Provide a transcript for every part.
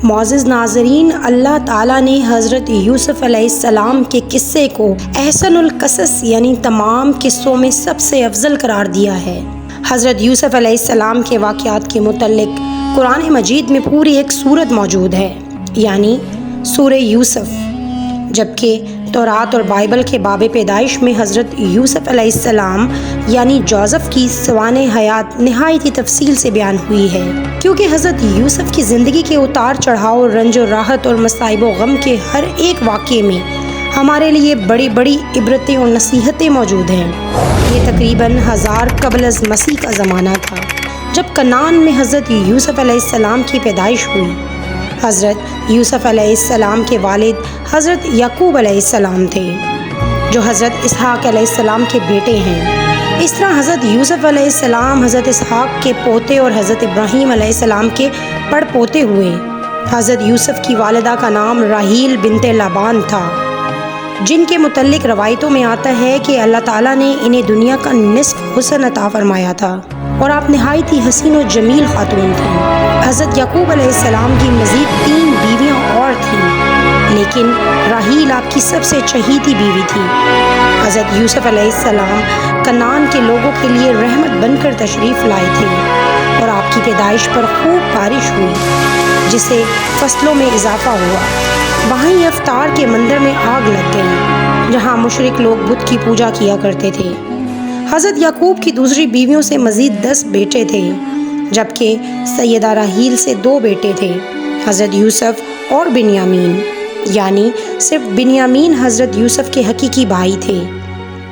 معزز ناظرین، اللہ تعالیٰ نے حضرت یوسف علیہ السلام کے قصے کو احسن القصص یعنی تمام قصوں میں سب سے افضل قرار دیا ہے۔ حضرت یوسف علیہ السلام کے واقعات کے متعلق قرآن مجید میں پوری ایک سورت موجود ہے، یعنی سورہ یوسف، جبکہ تورات اور بائبل کے باب پیدائش میں حضرت یوسف علیہ السلام یعنی جوزف کی سوانح حیات نہایت ہی تفصیل سے بیان ہوئی ہے، کیونکہ حضرت یوسف کی زندگی کے اتار چڑھاؤ، رنج و راحت اور مصائب و غم کے ہر ایک واقعے میں ہمارے لیے بڑی بڑی عبرتیں اور نصیحتیں موجود ہیں۔ یہ تقریباً 1000 قبل از مسیح کا زمانہ تھا جب کنعان میں حضرت یوسف علیہ السلام کی پیدائش ہوئی۔ حضرت یوسف علیہ السلام کے والد حضرت یعقوب علیہ السلام تھے، جو حضرت اسحاق علیہ السلام کے بیٹے ہیں۔ اس طرح حضرت یوسف علیہ السلام حضرت اسحاق کے پوتے اور حضرت ابراہیم علیہ السلام کے پڑ پوتے ہوئے۔ حضرت یوسف کی والدہ کا نام راحیل بنت لابان تھا، جن کے متعلق روایتوں میں آتا ہے کہ اللہ تعالیٰ نے انہیں دنیا کا نصف حسن عطا فرمایا تھا اور آپ نہایت ہی حسین و جمیل خاتون تھیں۔ حضرت یعقوب علیہ السلام کی مزید 3 بیویاں اور تھیں، لیکن راحیل آپ کی سب سے چہیتی بیوی تھی۔ حضرت یوسف علیہ السلام کنعان کے لوگوں کے لیے رحمت بن کر تشریف لائے تھے اور آپ کی پیدائش پر خوب بارش ہوئی، جس سے فصلوں میں اضافہ ہوا۔ وہیں افطار کے مندر میں آگ لگ گئی، جہاں مشرک لوگ بت کی پوجا کیا کرتے تھے۔ حضرت یعقوب کی دوسری بیویوں سے مزید 10 بیٹے تھے، جبکہ سیدہ راحیل سے 2 بیٹے تھے، حضرت یوسف اور بنیامین، یعنی صرف بنیامین حضرت یوسف کے حقیقی بھائی تھے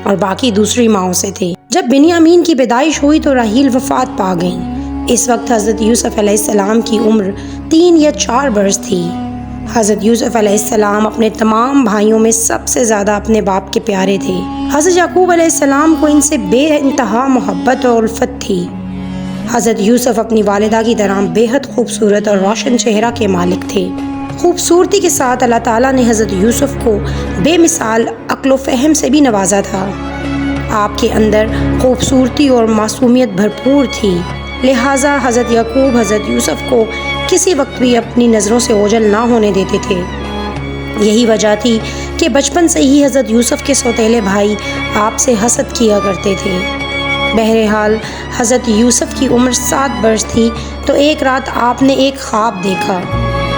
اور باقی دوسری ماؤں سے تھے۔ جب بنیامین کی پیدائش ہوئی تو راحیل وفات پا گئیں۔ اس وقت حضرت یوسف علیہ السلام کی عمر 3 یا 4 برس تھی۔ حضرت یوسف علیہ السلام اپنے تمام بھائیوں میں سب سے زیادہ اپنے باپ کے پیارے تھے۔ حضرت یعقوب علیہ السلام کو ان سے بے انتہا محبت اور الفت تھی۔ حضرت یوسف اپنی والدہ کی طرح بے حد خوبصورت اور روشن چہرہ کے مالک تھے۔ خوبصورتی کے ساتھ اللہ تعالیٰ نے حضرت یوسف کو بے مثال عقل و فہم سے بھی نوازا تھا۔ آپ کے اندر خوبصورتی اور معصومیت بھرپور تھی، لہٰذا حضرت یعقوب حضرت یوسف کو کسی وقت بھی اپنی نظروں سے اوجھل نہ ہونے دیتے تھے۔ یہی وجہ تھی کہ بچپن سے ہی حضرت یوسف کے سوتیلے بھائی آپ سے حسد کیا کرتے تھے۔ بہرحال حضرت یوسف کی عمر 7 برس تھی تو ایک رات آپ نے ایک خواب دیکھا،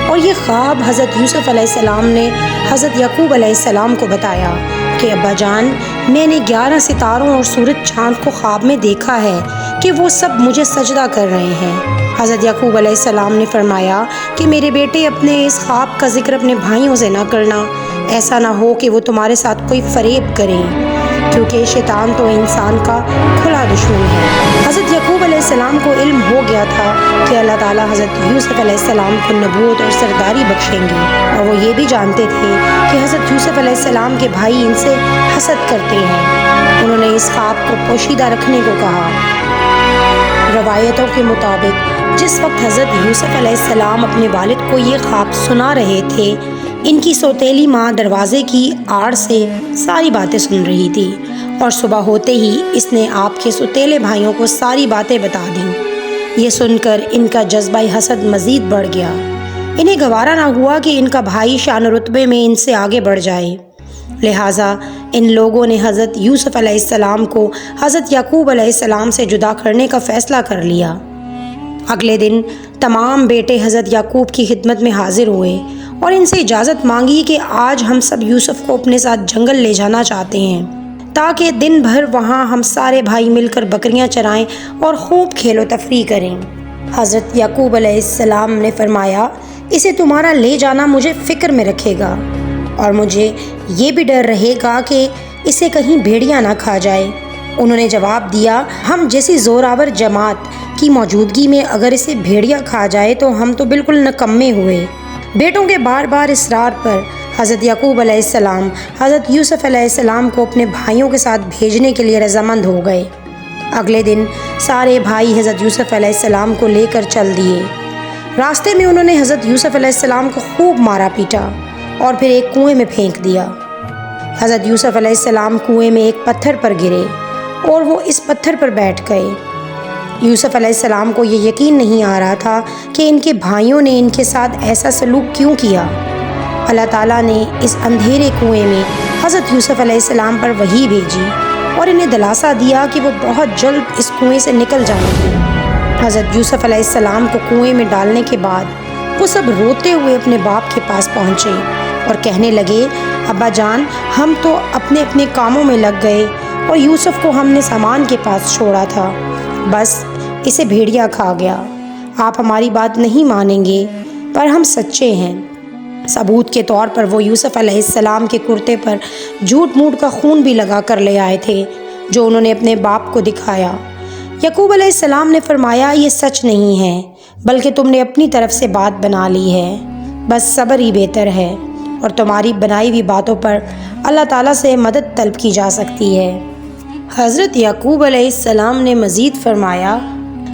اور یہ خواب حضرت یوسف علیہ السلام نے حضرت یعقوب علیہ السلام کو بتایا کہ ابا جان، میں نے 11 ستاروں اور سورج چاند کو خواب میں دیکھا ہے کہ وہ سب مجھے سجدہ کر رہے ہیں۔ حضرت یعقوب علیہ السلام نے فرمایا کہ میرے بیٹے، اپنے اس خواب کا ذکر اپنے بھائیوں سے نہ کرنا، ایسا نہ ہو کہ وہ تمہارے ساتھ کوئی فریب کریں، کیونکہ شیطان تو انسان کا کھلا دشمن ہے۔ حضرت یعقوب علیہ السلام کو علم ہو گیا تھا کہ اللہ تعالیٰ حضرت یوسف علیہ السلام کو نبوت اور سرداری بخشیں گے، اور وہ یہ بھی جانتے تھے کہ حضرت یوسف علیہ السلام کے بھائی ان سے حسد کرتے ہیں۔ انہوں نے اس خواب کو پوشیدہ رکھنے کو کہا۔ روایتوں کے مطابق جس وقت حضرت یوسف علیہ السلام اپنے والد کو یہ خواب سنا رہے تھے، ان کی سوتیلی ماں دروازے کی آڑ سے ساری باتیں سن رہی تھی، اور صبح ہوتے ہی اس نے آپ کے سوتیلے بھائیوں کو ساری باتیں بتا دیں۔ یہ سن کر ان کا جذبہ حسد مزید بڑھ گیا۔ انہیں گوارا نہ ہوا کہ ان کا بھائی شان و رتبے میں ان سے آگے بڑھ جائے، لہٰذا ان لوگوں نے حضرت یوسف علیہ السلام کو حضرت یعقوب علیہ السلام سے جدا کرنے کا فیصلہ کر لیا۔ اگلے دن تمام بیٹے حضرت یعقوب کی خدمت میں حاضر ہوئے اور ان سے اجازت مانگی کہ آج ہم سب یوسف کو اپنے ساتھ جنگل لے جانا چاہتے ہیں، تاکہ دن بھر وہاں ہم سارے بھائی مل کر بکریاں چرائیں اور خوب کھیل و تفریح کریں۔ حضرت یعقوب علیہ السلام نے فرمایا، اسے تمہارا لے جانا مجھے فکر میں رکھے گا، اور مجھے یہ بھی ڈر رہے گا کہ اسے کہیں بھیڑیا نہ کھا جائے۔ انہوں نے جواب دیا، ہم جیسی زوراور جماعت کی موجودگی میں اگر اسے بھیڑیا کھا جائے تو ہم تو بالکل نکمے ہوئے۔ بیٹوں کے بار بار اصرار پر حضرت یعقوب علیہ السلام حضرت یوسف علیہ السلام کو اپنے بھائیوں کے ساتھ بھیجنے کے لیے رضامند ہو گئے۔ اگلے دن سارے بھائی حضرت یوسف علیہ السلام کو لے کر چل دیے۔ راستے میں انہوں نے حضرت یوسف علیہ السلام کو خوب مارا پیٹا اور پھر ایک کنویں میں پھینک دیا۔ حضرت یوسف علیہ السلام کنویں میں ایک پتھر پر گرے اور وہ اس پتھر پر بیٹھ گئے۔ یوسف علیہ السلام کو یہ یقین نہیں آ رہا تھا کہ ان کے بھائیوں نے ان کے ساتھ ایسا سلوک کیوں کیا۔ اللہ تعالیٰ نے اس اندھیرے کنویں میں حضرت یوسف علیہ السلام پر وحی بھیجی اور انہیں دلاسا دیا کہ وہ بہت جلد اس کنویں سے نکل جائیں گے۔ حضرت یوسف علیہ السلام کو کنویں میں ڈالنے کے بعد وہ سب روتے ہوئے اپنے باپ کے پاس پہنچے اور کہنے لگے، ابا جان، ہم تو اپنے اپنے کاموں میں لگ گئے اور یوسف کو ہم نے سامان کے پاس چھوڑا تھا، بس اسے بھیڑیا کھا گیا۔ آپ ہماری بات نہیں مانیں گے پر ہم سچے ہیں۔ ثبوت کے طور پر وہ یوسف علیہ السلام کے کرتے پر جھوٹ موٹ کا خون بھی لگا کر لے آئے تھے جو انہوں نے اپنے باپ کو دکھایا۔ یعقوب علیہ السلام نے فرمایا، یہ سچ نہیں ہے بلکہ تم نے اپنی طرف سے بات بنا لی ہے، بس صبر ہی بہتر ہے اور تمہاری بنائی ہوئی باتوں پر اللہ تعالیٰ سے مدد طلب کی جا سکتی ہے۔ حضرت یعقوب علیہ السلام نے مزید فرمایا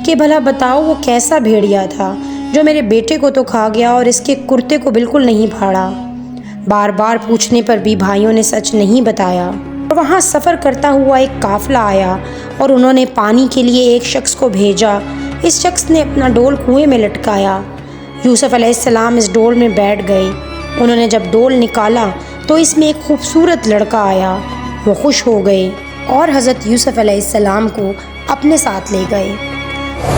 کہ بھلا بتاؤ وہ کیسا بھیڑیا تھا جو میرے بیٹے کو تو کھا گیا اور اس کے کرتے کو بالکل نہیں پھاڑا۔ بار بار پوچھنے پر بھی بھائیوں نے سچ نہیں بتایا اور وہاں سفر کرتا ہوا ایک قافلہ آیا اور انہوں نے پانی کے لیے ایک شخص کو بھیجا۔ اس شخص نے اپنا ڈول کنویں میں لٹکایا۔ یوسف علیہ السلام اس ڈول میں بیٹھ گئے۔ انہوں نے جب ڈول نکالا تو اس میں ایک خوبصورت لڑکا آیا۔ وہ خوش ہو گئے اور حضرت یوسف علیہ السلام کو اپنے ساتھ لے گئے۔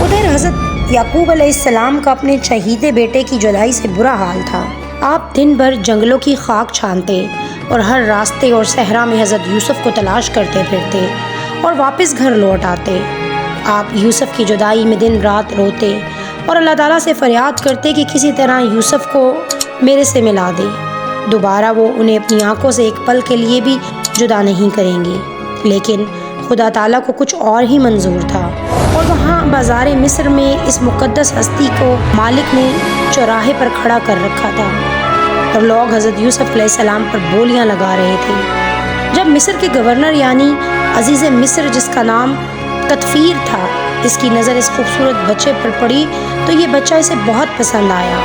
ادھر حضرت یعقوب علیہ السلام کا اپنے چہیتے بیٹے کی جدائی سے برا حال تھا۔ آپ دن بھر جنگلوں کی خاک چھانتے اور ہر راستے اور صحرا میں حضرت یوسف کو تلاش کرتے پھرتے اور واپس گھر لوٹ آتے۔ آپ یوسف کی جدائی میں دن رات روتے اور اللہ تعالیٰ سے فریاد کرتے کہ کسی طرح یوسف کو میرے سے ملا دے، دوبارہ وہ انہیں اپنی آنکھوں سے ایک پل کے لیے بھی جدا نہیں کریں گے۔ لیکن خدا تعالیٰ کو کچھ اور ہی منظور تھا اور وہاں بازار مصر میں اس مقدس ہستی کو مالک نے چوراہے پر کھڑا کر رکھا تھا اور لوگ حضرت یوسف علیہ السلام پر بولیاں لگا رہے تھے۔ جب مصر کے گورنر یعنی عزیز مصر، جس کا نام قطفیر تھا، اس کی نظر اس خوبصورت بچے پر پڑی تو یہ بچہ اسے بہت پسند آیا۔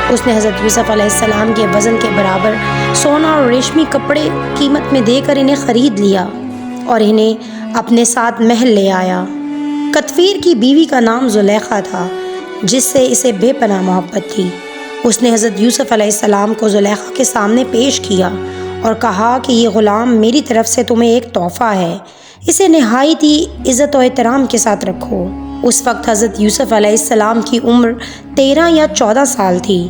اس نے حضرت یوسف علیہ السلام کے وزن کے برابر سونا اور ریشمی کپڑے قیمت میں دے کر انہیں خرید لیا اور انہیں اپنے ساتھ محل لے آیا۔ قطفیر کی بیوی کا نام زلیخا تھا، جس سے اسے بے پناہ محبت تھی۔ اس نے حضرت یوسف علیہ السلام کو زلیخا کے سامنے پیش کیا اور کہا کہ یہ غلام میری طرف سے تمہیں ایک تحفہ ہے، اسے نہایت ہی عزت و احترام کے ساتھ رکھو۔ اس وقت حضرت یوسف علیہ السلام کی عمر 13 یا 14 سال تھی۔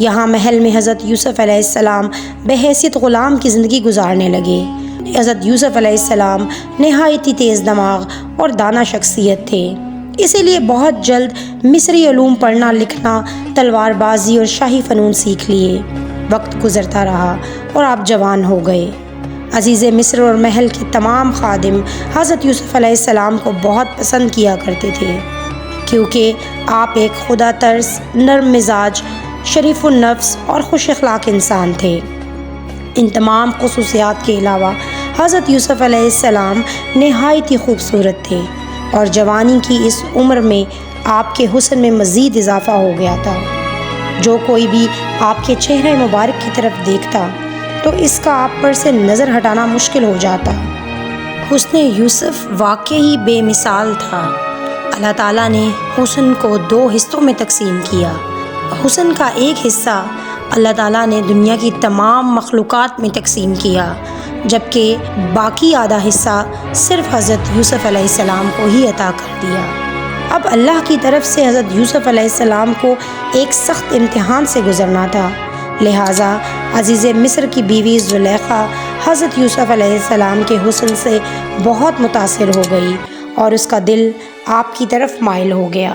یہاں محل میں حضرت یوسف علیہ السلام بحیثیت غلام کی زندگی گزارنے لگے۔ حضرت یوسف علیہ السلام نہایت ہی تیز دماغ اور دانا شخصیت تھے، اسی لیے بہت جلد مصری علوم پڑھنا لکھنا، تلوار بازی اور شاہی فنون سیکھ لیے۔ وقت گزرتا رہا اور آپ جوان ہو گئے۔ عزیز مصر اور محل کے تمام خادم حضرت یوسف علیہ السلام کو بہت پسند کیا کرتے تھے، کیونکہ آپ ایک خدا ترس، نرم مزاج، شریف النفس اور خوش اخلاق انسان تھے۔ ان تمام خصوصیات کے علاوہ حضرت یوسف علیہ السلام نہایت ہی خوبصورت تھے اور جوانی کی اس عمر میں آپ کے حسن میں مزید اضافہ ہو گیا تھا۔ جو کوئی بھی آپ کے چہرے مبارک کی طرف دیکھتا تو اس کا آپ پر سے نظر ہٹانا مشکل ہو جاتا۔ حسن یوسف واقعی ہی بے مثال تھا۔ اللہ تعالیٰ نے حسن کو 2 حصوں میں تقسیم کیا۔ حسن کا ایک حصہ اللہ تعالیٰ نے دنیا کی تمام مخلوقات میں تقسیم کیا، جبکہ باقی آدھا حصہ صرف حضرت یوسف علیہ السلام کو ہی عطا کر دیا۔ اب اللہ کی طرف سے حضرت یوسف علیہ السلام کو ایک سخت امتحان سے گزرنا تھا، لہٰذا عزیز مصر کی بیوی زلیخا حضرت یوسف علیہ السلام کے حسن سے بہت متاثر ہو گئی اور اس کا دل آپ کی طرف مائل ہو گیا۔